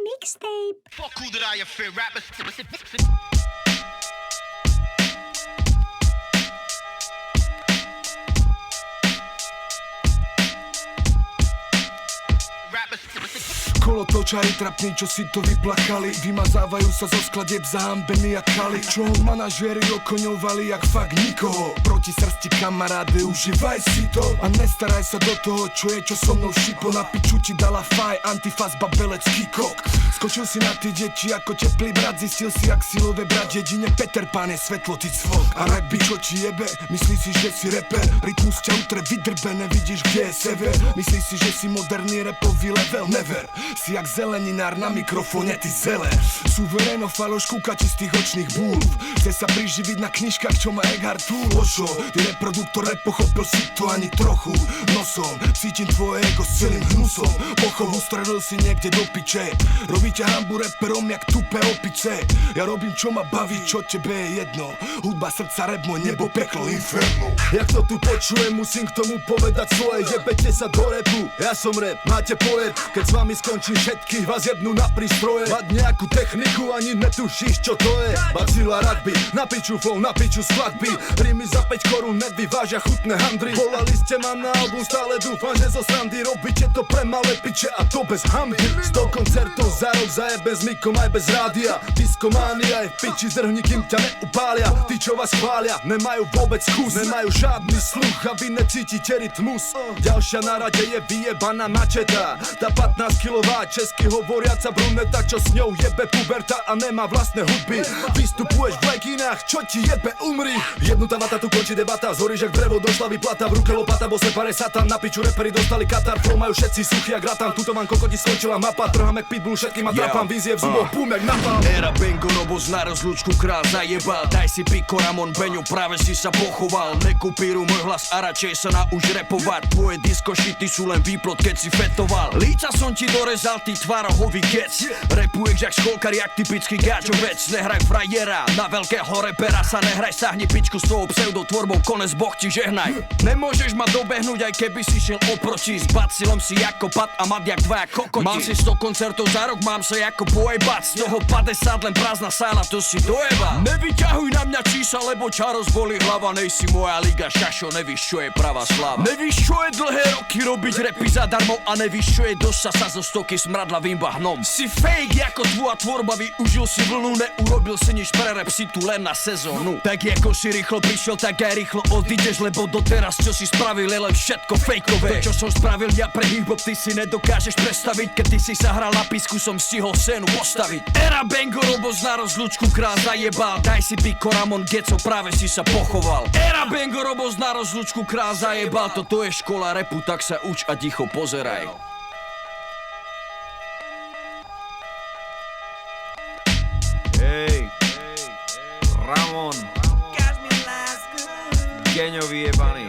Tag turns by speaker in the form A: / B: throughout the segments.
A: mixtape.
B: Fuck who did I offend? Rappers.
C: Kolotočári trapní, čo si to vyplakali, vymazávajú sa zo skladieb zahambení jak kali. Čo manažéri okoňovali jak fakt nikoho. Proti srsti kamaráde, užívaj si to a nestaraj sa do toho, čo je, čo so mnou šipo. Na piču ti dala faj, antifaz, babelecký kok. Skočil si na ty deti ako teplý brat, zistil si jak silové brat, jedine Peter Pan je svetlo, ty cvok. A rak by čo ti jebe, myslíš si, že si reper, rytmus ťa utre vydrbené, vidíš kde je sever. Myslíš si, že si moderný repový level, never. Si jak zeleninár na mikrofóne, ty zele. Suveréno faloš kúkači z tých očných búv. Chce sa priživiť na knižkách, čo má Eckhart Tolle. Ošo, ty reproduktor nepochopil si to ani trochu. Nosom, cítim tvoje ego s celým hnusom. Pochov ustredil si niekde do piče. Robíte hambu reperom jak tupé opice. Ja robím čo ma baví, čo tebe je jedno. Hudba, srdca, rap, môj nebo, peklo, inferno. Jak to tu počujem, musím k tomu povedať svoje. Jebete sa do rapu, ja som rap, máte poet. Keď s vami skončí všetkých vás jebnú na prístroje. Mať nejakú techniku, ani netušíš čo to je. Bacila rugby, na piču flow, na piču skladby. Rímy za 5 korún nevyvážia chutné handry. Volali ste ma na album, stále dúfam, že zo srandy robíte to pre malé piče a to bez hamby. 100 koncertov za rok zajebe s mikom aj bez rádia. Diskománia je v piči, zdrhni, kým ťa neupália. Tí, čo vás chvália, nemajú vôbec kus, nemajú žiadny sluch a vy necítite rytmus. Ďalšia na rade je vyjebaná mačeta. Tá 15 kilová česky hovoriaca bruneta, čo s ňou jebe puberta a nemá vlastné hudby. Vystupuješ v leginách, čo ti jebe, umri. Jednutá vata, tu končí debata. Zhoríš jak drevo, došla vyplata. V ruke lopata, bo se pare satan. Na piču reperi dostali katar. Flow majú všetci suchy jak ratan. Tuto vám kokoti skončila mapa. Trhám jak pitbull, všetkým a trapám. Vízie v zuboch, pum jak napal.
D: Era Bengo, Robos na rozlúčku král zajebal. Daj si piko, Ramon, Beňo, práve si sa pochoval. Nekupíruj môj hlas a radšej sa nauč repovať. Tvoje disko šity sú len výplod, keď si fetoval. Líca som ti dorezal, ty tvárohový kec. Repuješ jak školkar, jak typický gáčovec. Nehraj frajera, na veľkého repera sa nehraj. Sahni pičku s tvojou pseudotvorbou, konec Boh ti žehnaj. Nemôžeš ma dobehnúť, aj keby si šiel oproti. S bacilom si ako pat a mat jak dvaja kokoti. Mám si 100 koncertov za rok, mám sa ako pojebať. Z toho 50 len prázdna sála, to si dojeba. Nevyťahuj na mňa čísla, lebo ťa rozbolí hlava. Nejsi moja liga, šašo, nevíš čo je pravá sláva. Nevíš čo je dlhé roky robiť repy zadarmo. A nevíš čo je dosa sa zo stoky smradlavým bahnom. Si fake ako tvoja tvorba, využil si vlnu. Neurobil si nič pre rap, si tu len na sezónu. Tak ako si rýchlo prišiel, tak aj rýchlo odídeš. Lebo doteraz čo si spravil je len všetko fejkové. To čo som spravil ja pre hip-hop, ty si nedokážeš predstaviť. Keď ty si sa hral na písku, som stihol scénu postaviť. Era Bengo, Robos na rozlúčku král zajebal. Daj si piko, Ramon, Geco, práve si sa pochoval. Era Bengo, Robos na rozlúčku král zajebal. Toto je škola rapu, tak sa uč a ticho pozeraj.
E: Hej, Ramon, Geňo vyjebaný.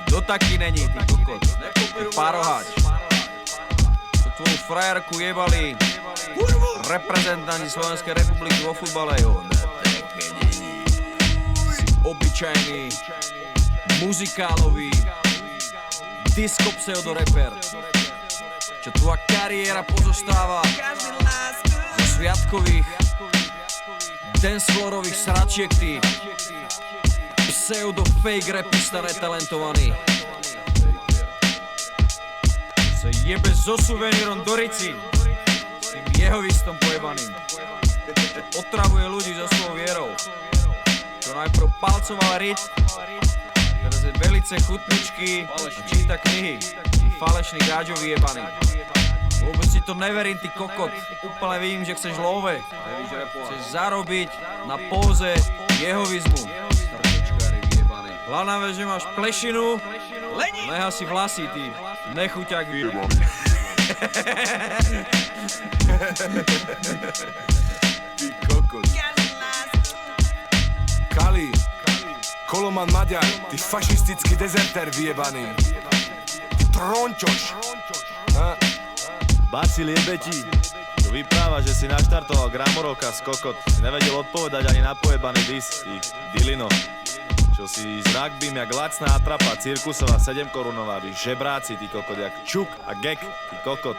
E: Kto taký není, ty kokot? Parohač. To tvoju frajerku jebali reprezentanti Slovenskej republiky vo futbale, jo. Si obyčajný, muzikálový, disco pseudoreper. Čo tvoja kariéra pozostáva zo sviatkových dancefloorových sračiek, ty pseudo fake rapista netalentovaný. Sa jebe so suvenírom do Rici s tým jehovistom pojebaným. Otravuje ľudí so svojou vierou. Čo najprv palcoval ryt, teraz je velice chutničky a číta knihy. Falešný gáďo vyjebaný. Vôbec si to neverím, ty kokot. Úplne vidím, že chceš love. Chceš zarobiť na póze jehovizmu. Hlavná vec, že máš plešinu. Neha si vlasy, ty nechuťak vyjebaný.
C: Ty kokot. Kali, Koloman Maďar, ty fašistický dezertér vyjebaný. Ty trončoš.
F: Bacil jebe ti. Tu vypráva, že si naštartoval Gramoroka z kokot. Si nevedel odpovedať ani na pojebaný dis, ty dilino. Čo si s rugbym jak lacná atrapa, cirkusová 7 korunová, vy žebráci, ty kokot, jak čuk a gek, ty kokot.